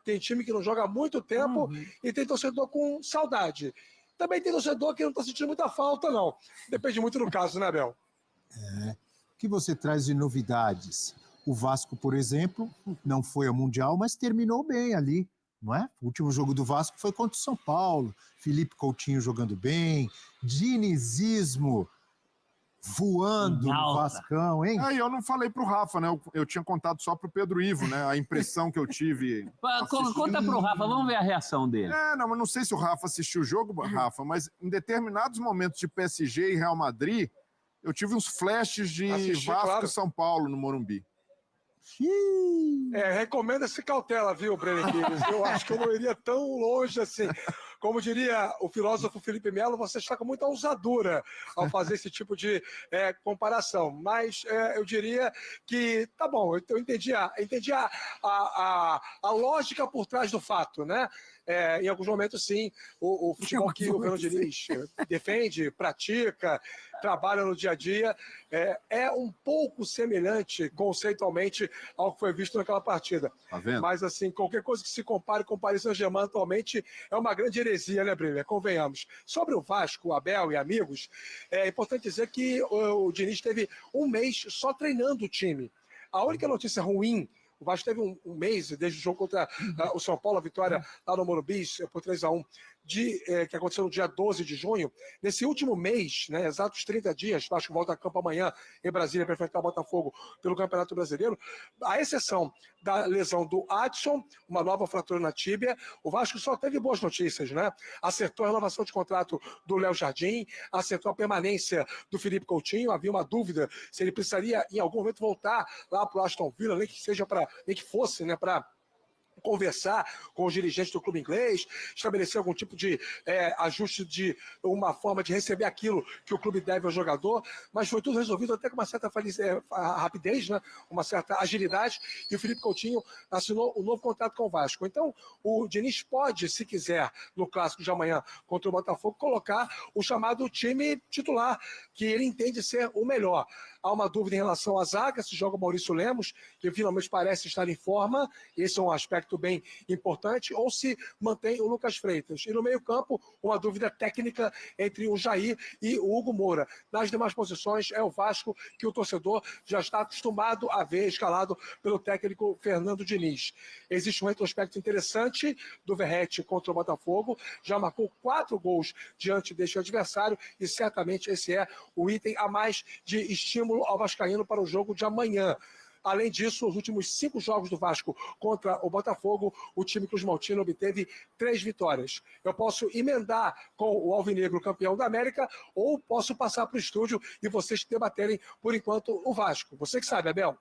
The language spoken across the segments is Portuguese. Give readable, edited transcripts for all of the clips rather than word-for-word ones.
Tem time que não joga há muito tempo e tem torcedor com saudade. Também tem torcedor que não está sentindo muita falta, não. Depende muito do caso, né, Abel? O que você traz de novidades? O Vasco, por exemplo, não foi ao Mundial, mas terminou bem ali, não é? O último jogo do Vasco foi contra o São Paulo. Felipe Coutinho jogando bem, dinizismo voando no Vascão, hein? E eu não falei pro Rafa, né? Eu tinha contado só pro Pedro Ivo, né? A impressão que eu tive. Conta pro Rafa, vamos ver a reação dele. Não, mas não sei se o Rafa assistiu o jogo, Rafa, mas em determinados momentos de PSG e Real Madrid, eu tive uns flashes de Vasco e São Paulo no Morumbi. Recomenda-se cautela, viu, Breno Pires? Eu acho que eu não iria tão longe assim. Como diria o filósofo Felipe Melo, você está com muita ousadura ao fazer esse tipo de comparação. Mas eu diria que, tá bom, eu entendi a lógica por trás do fato, né? Em alguns momentos, sim, o futebol que o Fernando Diniz defende, pratica, trabalha no dia a dia, é um pouco semelhante, conceitualmente, ao que foi visto naquela partida. Tá vendo? Mas, assim, qualquer coisa que se compare com o Paris Saint-Germain atualmente é uma grande heresia, né, Brilha? Convenhamos. Sobre o Vasco, o Abel e amigos, é importante dizer que o Diniz teve um mês só treinando o time. A única notícia ruim, o Vasco teve um mês, desde o jogo contra o São Paulo, a vitória lá no Morumbi, por 3-1, que aconteceu no dia 12 de junho. Nesse último mês, né, exatos 30 dias, o Vasco volta a campo amanhã em Brasília para enfrentar o Botafogo pelo Campeonato Brasileiro. À exceção da lesão do Adson, uma nova fratura na tíbia, o Vasco só teve boas notícias, né? Acertou a renovação de contrato do Léo Jardim, acertou a permanência do Felipe Coutinho. Havia uma dúvida se ele precisaria em algum momento voltar lá para o Aston Villa, nem que fosse, né, para conversar com os dirigentes do clube inglês, estabelecer algum tipo de ajuste de uma forma de receber aquilo que o clube deve ao jogador, mas foi tudo resolvido até com uma certa rapidez, né? Uma certa agilidade, e o Felipe Coutinho assinou um novo contrato com o Vasco. Então, o Diniz pode, se quiser, no clássico de amanhã contra o Botafogo, colocar o chamado time titular, que ele entende ser o melhor. Há uma dúvida em relação à zaga, se joga o Maurício Lemos, que finalmente parece estar em forma, esse é um aspecto bem importante, ou se mantém o Lucas Freitas. E no meio-campo, uma dúvida técnica entre o Jair e o Hugo Moura. Nas demais posições, é o Vasco que o torcedor já está acostumado a ver escalado pelo técnico Fernando Diniz. Existe um retrospecto interessante do Verratti contra o Botafogo, já marcou 4 gols diante deste adversário, e certamente esse é o item a mais de estímulo ao vascaíno para o jogo de amanhã. Além disso, os últimos 5 jogos do Vasco contra o Botafogo, o time Cruz Maltino obteve 3 vitórias. Eu posso emendar com o Alvinegro campeão da América, ou posso passar para o estúdio e vocês debaterem, por enquanto, o Vasco. Você que sabe, Abel.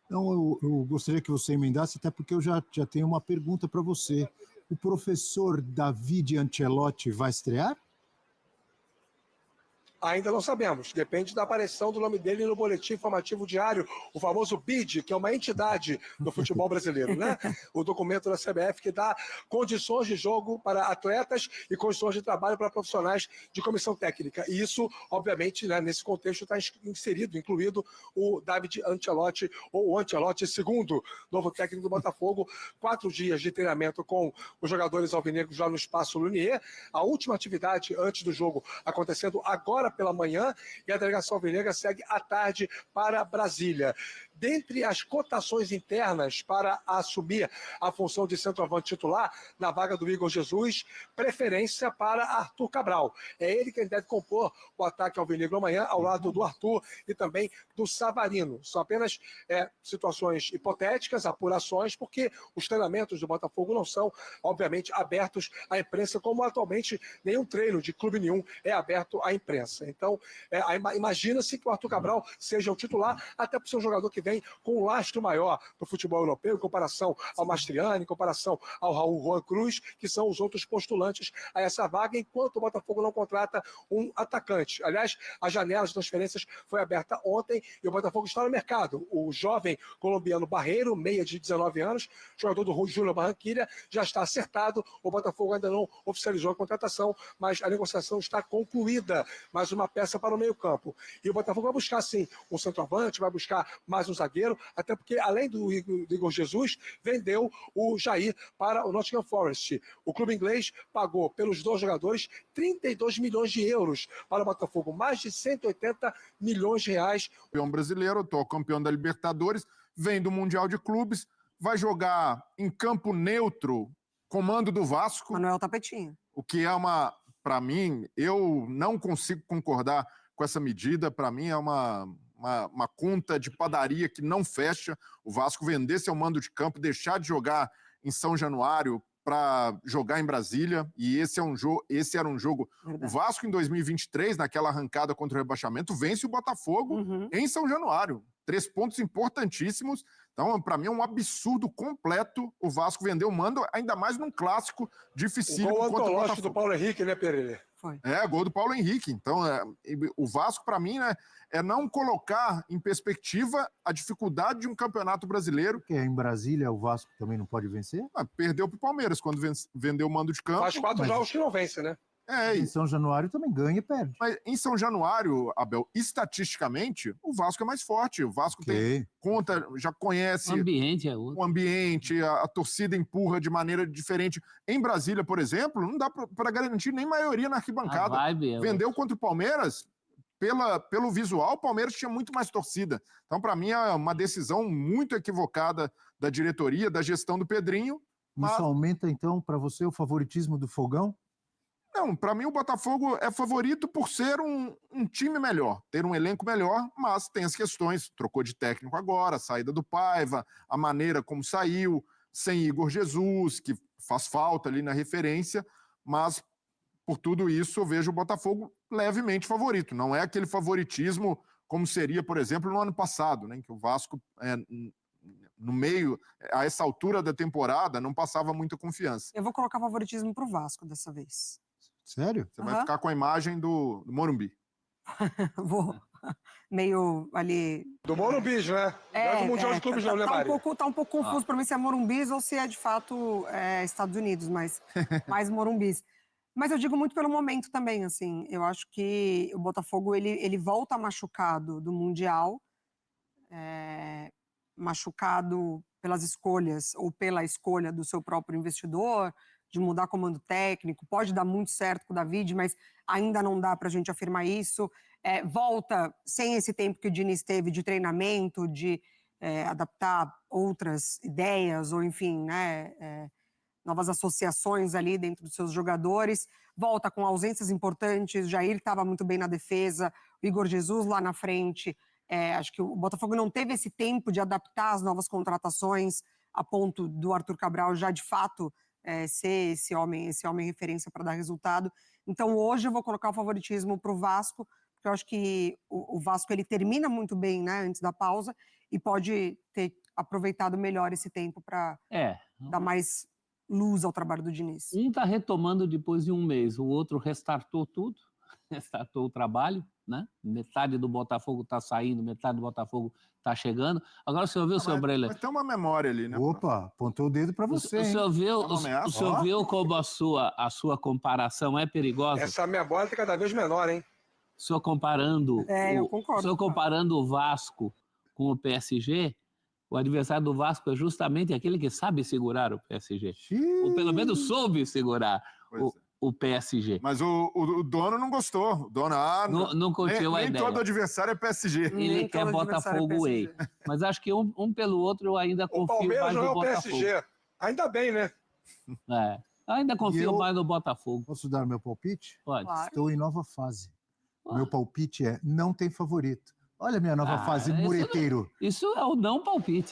Não, eu gostaria que você emendasse, até porque eu já tenho uma pergunta para você. O professor David Ancelotti vai estrear? Ainda não sabemos, depende da aparição do nome dele no boletim informativo diário, o famoso BID, que é uma entidade do futebol brasileiro, né? O documento da CBF que dá condições de jogo para atletas e condições de trabalho para profissionais de comissão técnica. E isso, obviamente, né, nesse contexto está incluído o David Ancelotti, ou o Ancelotti II, novo técnico do Botafogo. 4 dias de treinamento com os jogadores alvinegros lá no Espaço Lunier. A última atividade antes do jogo acontecendo agora pela manhã, e a delegação alvinegra segue à tarde para Brasília. Dentre as cotações internas para assumir a função de centroavante titular, na vaga do Igor Jesus, preferência para Arthur Cabral. É ele quem deve compor o ataque alvinegro amanhã, ao lado do Arthur e também do Savarino. São apenas situações hipotéticas, apurações, porque os treinamentos do Botafogo não são, obviamente, abertos à imprensa, como atualmente nenhum treino de clube nenhum é aberto à imprensa. Então, imagina-se que o Arthur Cabral seja o titular, até por ser um jogador que vem com um lastro maior do futebol europeu, em comparação ao Mastriani, em comparação ao Raul Juan Cruz, que são os outros postulantes a essa vaga, enquanto o Botafogo não contrata um atacante. Aliás, a janela de transferências foi aberta ontem e o Botafogo está no mercado. O jovem colombiano Barreiro, meia de 19 anos, jogador do Júnior Barranquilla, já está acertado. O Botafogo ainda não oficializou a contratação, mas a negociação está concluída. Mas mais uma peça para o meio-campo. E o Botafogo vai buscar, sim, um centroavante, vai buscar mais um zagueiro, até porque, além do Igor Jesus, vendeu o Jair para o Nottingham Forest. O clube inglês pagou pelos 2 jogadores 32 milhões de euros para o Botafogo, mais de 180 milhões de reais. Campeão brasileiro, atual campeão da Libertadores, vem do Mundial de Clubes, vai jogar em campo neutro, comando do Vasco. Manuel Tapetinho. O que é para mim, eu não consigo concordar com essa medida. Para mim é uma conta de padaria que não fecha. O Vasco vender seu mando de campo, deixar de jogar em São Januário para jogar em Brasília, e esse era um jogo... Verdade. O Vasco, em 2023, naquela arrancada contra o rebaixamento, vence o Botafogo em São Januário. 3 pontos importantíssimos. Então, para mim, é um absurdo completo o Vasco vender o mando, ainda mais num clássico dificílimo contra o Botafogo. Gol antológico do Paulo Henrique, né, Pereira? Foi. Gol do Paulo Henrique. Então, o Vasco, para mim, né, é não colocar em perspectiva a dificuldade de um campeonato brasileiro. Porque em Brasília o Vasco também não pode vencer? Perdeu para o Palmeiras quando vendeu o mando de campo. Faz 4 jogos que não vence, né? Em São Januário também ganha e perde. Mas em São Januário, Abel, estatisticamente, o Vasco é mais forte. O Vasco tem conta, já conhece... O ambiente é outro. O ambiente, a torcida empurra de maneira diferente. Em Brasília, por exemplo, não dá para garantir nem maioria na arquibancada. Vendeu contra o Palmeiras, pelo visual, o Palmeiras tinha muito mais torcida. Então, para mim, é uma decisão muito equivocada da diretoria, da gestão do Pedrinho. Isso aumenta, então, para você o favoritismo do Fogão? Não, para mim o Botafogo é favorito por ser um time melhor, ter um elenco melhor, mas tem as questões, trocou de técnico agora, a saída do Paiva, a maneira como saiu, sem Igor Jesus, que faz falta ali na referência, mas por tudo isso eu vejo o Botafogo levemente favorito, não é aquele favoritismo como seria, por exemplo, no ano passado, né, em que o Vasco, no meio, a essa altura da temporada, não passava muita confiança. Eu vou colocar favoritismo pro Vasco dessa vez. Sério? Você vai ficar com a imagem do Morumbi. Vou. Meio ali... Do Morumbi, né? Não é do Mundial de Clubes, não, né, Mari? Tá um pouco confuso para mim se é Morumbi ou se é, de fato, Estados Unidos, mas mais Morumbis. Mas eu digo muito pelo momento também, assim. Eu acho que o Botafogo, ele volta machucado do Mundial, machucado pelas escolhas ou pela escolha do seu próprio investidor, de mudar comando técnico, pode dar muito certo com o David, mas ainda não dá para a gente afirmar isso. Volta sem esse tempo que o Diniz teve de treinamento, de adaptar outras ideias, ou enfim, né, novas associações ali dentro dos seus jogadores. Volta com ausências importantes, Jair estava muito bem na defesa, o Igor Jesus lá na frente. Acho que o Botafogo não teve esse tempo de adaptar as novas contratações a ponto do Arthur Cabral já, de fato, ser esse homem referência para dar resultado. Então, hoje eu vou colocar o favoritismo para o Vasco, porque eu acho que o Vasco ele termina muito bem, né, antes da pausa, e pode ter aproveitado melhor esse tempo para dar mais luz ao trabalho do Diniz. Um está retomando depois de um mês, o outro restartou tudo, restartou o trabalho, né? Metade do Botafogo está saindo, metade do Botafogo está chegando. Agora o senhor viu, seu Breler? Mas tem uma memória ali, né? Opa, apontou o dedo para você. O senhor viu como a sua comparação é perigosa? Essa memória está cada vez menor, hein? O senhor comparando, eu concordo, o senhor comparando o Vasco com o PSG, o adversário do Vasco é justamente aquele que sabe segurar o PSG. Ou pelo menos soube segurar o PSG. Mas o dono não gostou. O dono não curtiu a ideia. Nem todo adversário é PSG. Ele quer Botafogo Way. Mas acho que um pelo outro eu ainda confio mais no Botafogo. O Palmeiras não é o PSG. Ainda bem, né? Ainda confio mais no Botafogo. Posso dar meu palpite? Pode. Claro. Estou em nova fase. Meu palpite não tem favorito. Olha a minha nova fase, mureteiro. Isso é o não palpite.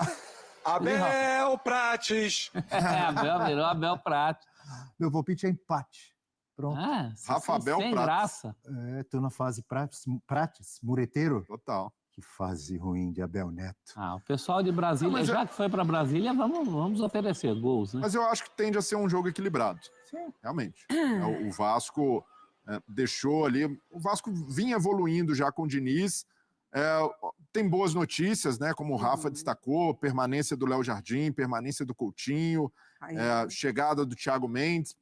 Abel Prates. Virou Abel Prates. Meu palpite é empate. Pronto. Rafa Abel sem Prates. Graça. Estou na fase Prates, mureteiro. Total. Que fase ruim de Abel Neto. O pessoal de Brasília, já que foi para Brasília, vamos oferecer gols, né? Mas eu acho que tende a ser um jogo equilibrado. Sim. Realmente. O Vasco deixou ali... O Vasco vinha evoluindo já com o Diniz. Tem boas notícias, né? Como o Rafa destacou, permanência do Léo Jardim, permanência do Coutinho, chegada do Thiago Mendes.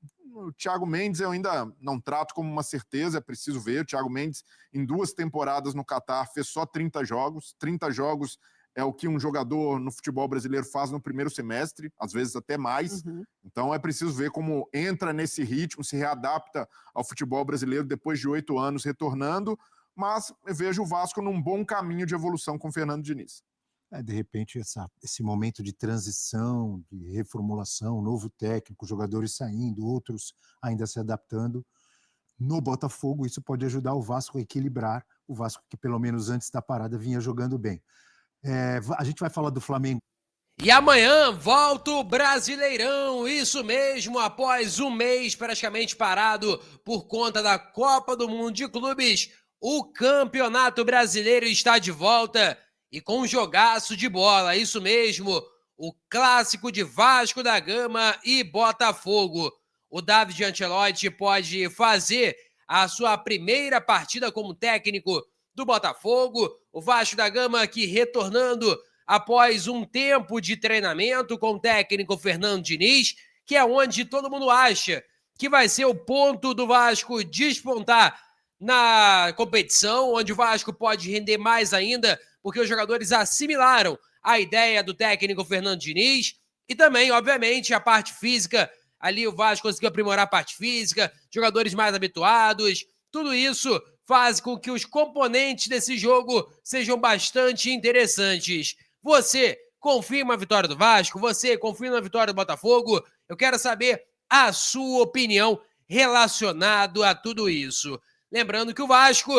o Thiago Mendes eu ainda não trato como uma certeza, é preciso ver. O Thiago Mendes, em 2 temporadas no Catar, fez só 30 jogos. 30 jogos é o que um jogador no futebol brasileiro faz no primeiro semestre, às vezes até mais. Então é preciso ver como entra nesse ritmo, se readapta ao futebol brasileiro depois de 8 anos retornando, mas eu vejo o Vasco num bom caminho de evolução com o Fernando Diniz. De repente, esse momento de transição, de reformulação, novo técnico, jogadores saindo, outros ainda se adaptando. No Botafogo, isso pode ajudar o Vasco a equilibrar, o Vasco que pelo menos antes da parada vinha jogando bem. A gente vai falar do Flamengo. E amanhã volta o Brasileirão, isso mesmo, após um mês praticamente parado por conta da Copa do Mundo de Clubes, o Campeonato Brasileiro está de volta e com um jogaço de bola, isso mesmo, o clássico de Vasco da Gama e Botafogo. O David Ancelotti pode fazer a sua primeira partida como técnico do Botafogo, o Vasco da Gama que retornando após um tempo de treinamento com o técnico Fernando Diniz, que é onde todo mundo acha que vai ser o ponto do Vasco despontar na competição, onde o Vasco pode render mais ainda, porque os jogadores assimilaram a ideia do técnico Fernando Diniz e também, obviamente, a parte física. Ali o Vasco conseguiu aprimorar a parte física, jogadores mais habituados, tudo isso faz com que os componentes desse jogo sejam bastante interessantes. Você confia na vitória do Vasco? Você confia na vitória do Botafogo? Eu quero saber a sua opinião relacionado a tudo isso. Lembrando que o Vasco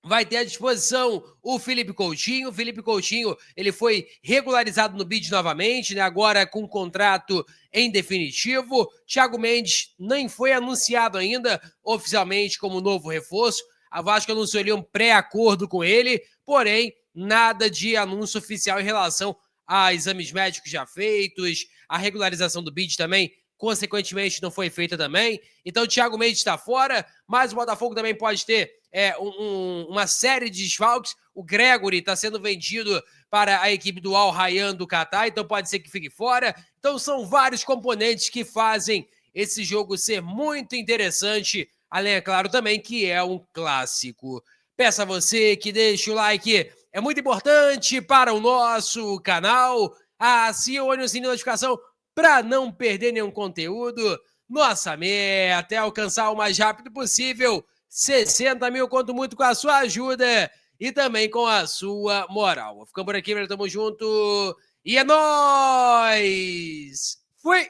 vai ter à disposição o Felipe Coutinho. O Felipe Coutinho, ele foi regularizado no BID novamente, né? Agora com contrato em definitivo. Thiago Mendes nem foi anunciado ainda oficialmente como novo reforço. A Vasco anunciou ali um pré-acordo com ele, porém, nada de anúncio oficial em relação a exames médicos já feitos, a regularização do BID também, consequentemente, não foi feita também. Então, o Thiago Mendes está fora, mas o Botafogo também pode ter uma série de desfalques. O Gregory está sendo vendido para a equipe do Al Rayyan do Catar, então pode ser que fique fora. Então, são vários componentes que fazem esse jogo ser muito interessante, além, é claro, também que é um clássico. Peço a você que deixe o like, é muito importante para o nosso canal. Acione o sininho de notificação para não perder nenhum conteúdo. Nossa meta é alcançar o mais rápido possível 60 mil, conto muito com a sua ajuda e também com a sua moral. Ficamos por aqui, tamo junto e é nóis! Fui!